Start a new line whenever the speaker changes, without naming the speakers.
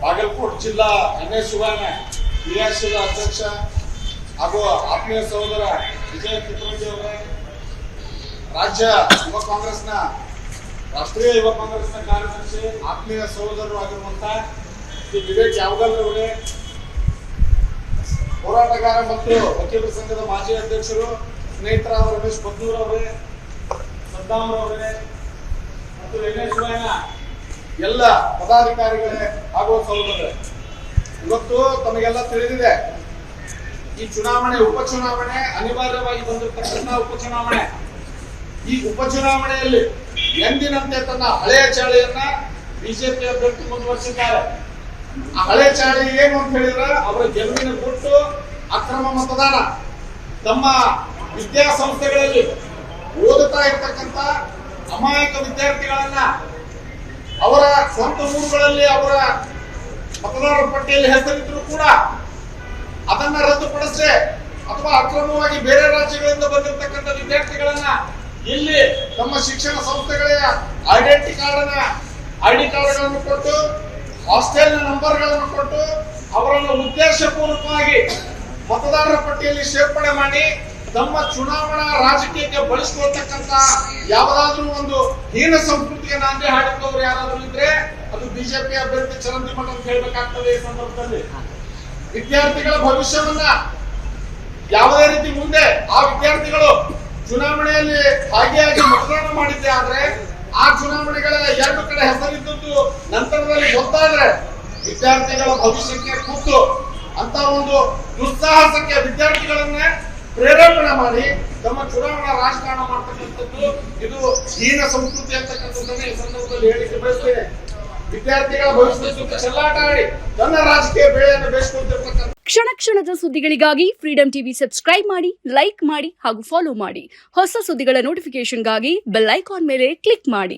ಬಾಗಲಕೋಟೆ ಜಿಲ್ಲಾ NS ಕ್ರಿಯಾಶೀಲ ಅಧ್ಯಕ್ಷ ಹಾಗೂ ಆತ್ಮೀಯ ಸಹೋದರ ವಿಜಯ ಕಿತ್ತೂರು ಅವರೇ, ರಾಜ್ಯ ಯುವ ಕಾಂಗ್ರೆಸ್ನ ರಾಷ್ಟ್ರೀಯ ಯುವ ಕಾಂಗ್ರೆಸ್ನ ಕಾರ್ಯದರ್ಶಿ ಆತ್ಮೀಯ ಸಹೋದರರು ಆಗಿರುವಂತಹ ಶ್ರೀ ವಿವೇಕ್ ಯಾವಗಲ್ ಅವರೇ, ಹೋರಾಟಗಾರ ಮತ್ತು ವಕೀಲರ ಸಂಘದ ಮಾಜಿ ಅಧ್ಯಕ್ಷರು ಸ್ನೇಹಿತರಾದ ರಮೇಶ್ ಬದ್ನೂರ್ ಅವರೇ, ಸದ್ದಾಮ್ ಅವರೇ ಮತ್ತು NS ಎಲ್ಲ ಪದಾಧಿಕಾರಿಗಳೇ ಹಾಗೂ ಸಹೋದರರೇ, ಇವತ್ತು ತಮಗೆಲ್ಲ ತಿಳಿದಿದೆ, ಈ ಚುನಾವಣೆ ಉಪಚುನಾವಣೆ ಅನಿವಾರ್ಯವಾಗಿ ಬಂದಿರತಕ್ಕಂಥ ಉಪಚುನಾವಣೆ. ಈ ಉಪಚುನಾವಣೆಯಲ್ಲಿ ಎಂದಿನಂತೆ ತನ್ನ ಹಳೆಯ ಚಾಳಿಯನ್ನ ಬಿಜೆಪಿ ಅಭ್ಯರ್ಥಿ ಮುಂದುವರಿಸಿದ್ದಾರೆ. ಆ ಹಳೆ ಚಾಳಿ ಏನು ಅಂತ ಹೇಳಿದ್ರೆ, ಅವರ ಗೆಲುವಿನ ಗುಟ್ಟು ಅಕ್ರಮ ಮತದಾನ. ತಮ್ಮ ವಿದ್ಯಾಸಂಸ್ಥೆಗಳಲ್ಲಿ ಓದುತ್ತಾ ಇರ್ತಕ್ಕಂಥ ಅಮಾಯಕ ವಿದ್ಯಾರ್ಥಿಗಳನ್ನ ಅವರ ಸ್ವಂತ ಊರುಗಳಲ್ಲಿ ಅವರ ಮತದಾರರ ಪಟ್ಟಿಯಲ್ಲಿ ಹೆಸರಿದ್ರು ಕೂಡ ಅದನ್ನ ರದ್ದುಪಡಿಸಿ ಅಥವಾ ಅಕ್ರಮವಾಗಿ ಬೇರೆ ರಾಜ್ಯಗಳಿಂದ ಬಂದಿರತಕ್ಕಂಥ ವಿದ್ಯಾರ್ಥಿಗಳನ್ನ ಇಲ್ಲಿ ತಮ್ಮ ಶಿಕ್ಷಣ ಸಂಸ್ಥೆಗಳ ಐಡಿ ಕಾರ್ಡ್ಗಳನ್ನು ಕೊಟ್ಟು, ಹಾಸ್ಟೆಲ್ ನಂಬರ್ಗಳನ್ನು ಕೊಟ್ಟು ಅವರನ್ನು ಉದ್ದೇಶಪೂರ್ವಕವಾಗಿ ಮತದಾರರ ಪಟ್ಟಿಯಲ್ಲಿ ಸೇರ್ಪಡೆ ಮಾಡಿ ತಮ್ಮ ಚುನಾವಣಾ ರಾಜಕೀಯಕ್ಕೆ ಬಳಸಿಕೊಳ್ತಕ್ಕಂಥ ಯಾವುದಾದ್ರೂ ಒಂದು ಹೀನ ಸಂಸ್ಕೃತಿಗೆ ನಾಂದಿ ಹಾಡಿದವರು ಯಾರಾದ್ರೂ ಇದ್ರೆ ಅದು ಬಿಜೆಪಿ ಅಭ್ಯರ್ಥಿ ಚರಂತಿ ಮಠ ಅಂತ ಹೇಳ್ಬೇಕಾಗ್ತದೆ. ಈ ಸಂದರ್ಭದಲ್ಲಿ ವಿದ್ಯಾರ್ಥಿಗಳ ಭವಿಷ್ಯವನ್ನ ಯಾವುದೇ ರೀತಿ ಮುಂದೆ ಆ ವಿದ್ಯಾರ್ಥಿಗಳು ಚುನಾವಣೆಯಲ್ಲಿ ಭಾಗಿಯಾಗಿ ಮತದಾನ ಮಾಡಿದ್ದೆ ಆದ್ರೆ ಆ ಚುನಾವಣೆಗಳ ಎರಡು ಕಡೆ ಹೆಸರಿದ್ದದ್ದು ನಂತರದಲ್ಲಿ ಗೊತ್ತಾದ್ರೆ ವಿದ್ಯಾರ್ಥಿಗಳ ಭವಿಷ್ಯಕ್ಕೆ ಕೂತು ಅಂತ ಒಂದು ದುಸ್ಸಾಹಸಕ್ಕೆ ವಿದ್ಯಾರ್ಥಿಗಳನ್ನೇ ಪ್ರೇರೇಪಣೆ ಮಾಡಿ ತಮ್ಮ ಚುನಾವಣಾ ರಾಜಕಾರಣ ಮಾಡ್ತಕ್ಕಂಥದ್ದು ಇದು ಹೀನ ಸಂಸ್ಕೃತಿ ಅಂತಕ್ಕಂಥದ್ದನ್ನ ಈ ಸಂದರ್ಭದಲ್ಲಿ ಹೇಳಿಕೆ ಬಯಸ್ತೇನೆ. ವಿದ್ಯಾರ್ಥಿಗಳ ಭವಿಷ್ಯದ ಚೆಲ್ಲಾಟ ಆಡಿ ತನ್ನ ರಾಜಕೀಯ ಬೆಳೆಯನ್ನು ಬೇಯಿಸಿಕೊಳ್ತಿರ್ತಕ್ಕಂಥ
ಕ್ಷಣ ಕ್ಷಣದ ಸುದ್ದಿಗಳಿಗಾಗಿ ಫ್ರೀಡಂ ಟಿವಿ ಸಬ್ಸ್ಕ್ರೈಬ್ ಮಾಡಿ, ಲೈಕ್ ಮಾಡಿ ಹಾಗೂ ಫಾಲೋ ಮಾಡಿ. ಹೊಸ ಸುದ್ದಿಗಳ ನೋಟಿಫಿಕೇಶನ್ಗಾಗಿ ಬೆಲ್ ಐಕಾನ್ ಮೇಲೆ ಕ್ಲಿಕ್ ಮಾಡಿ.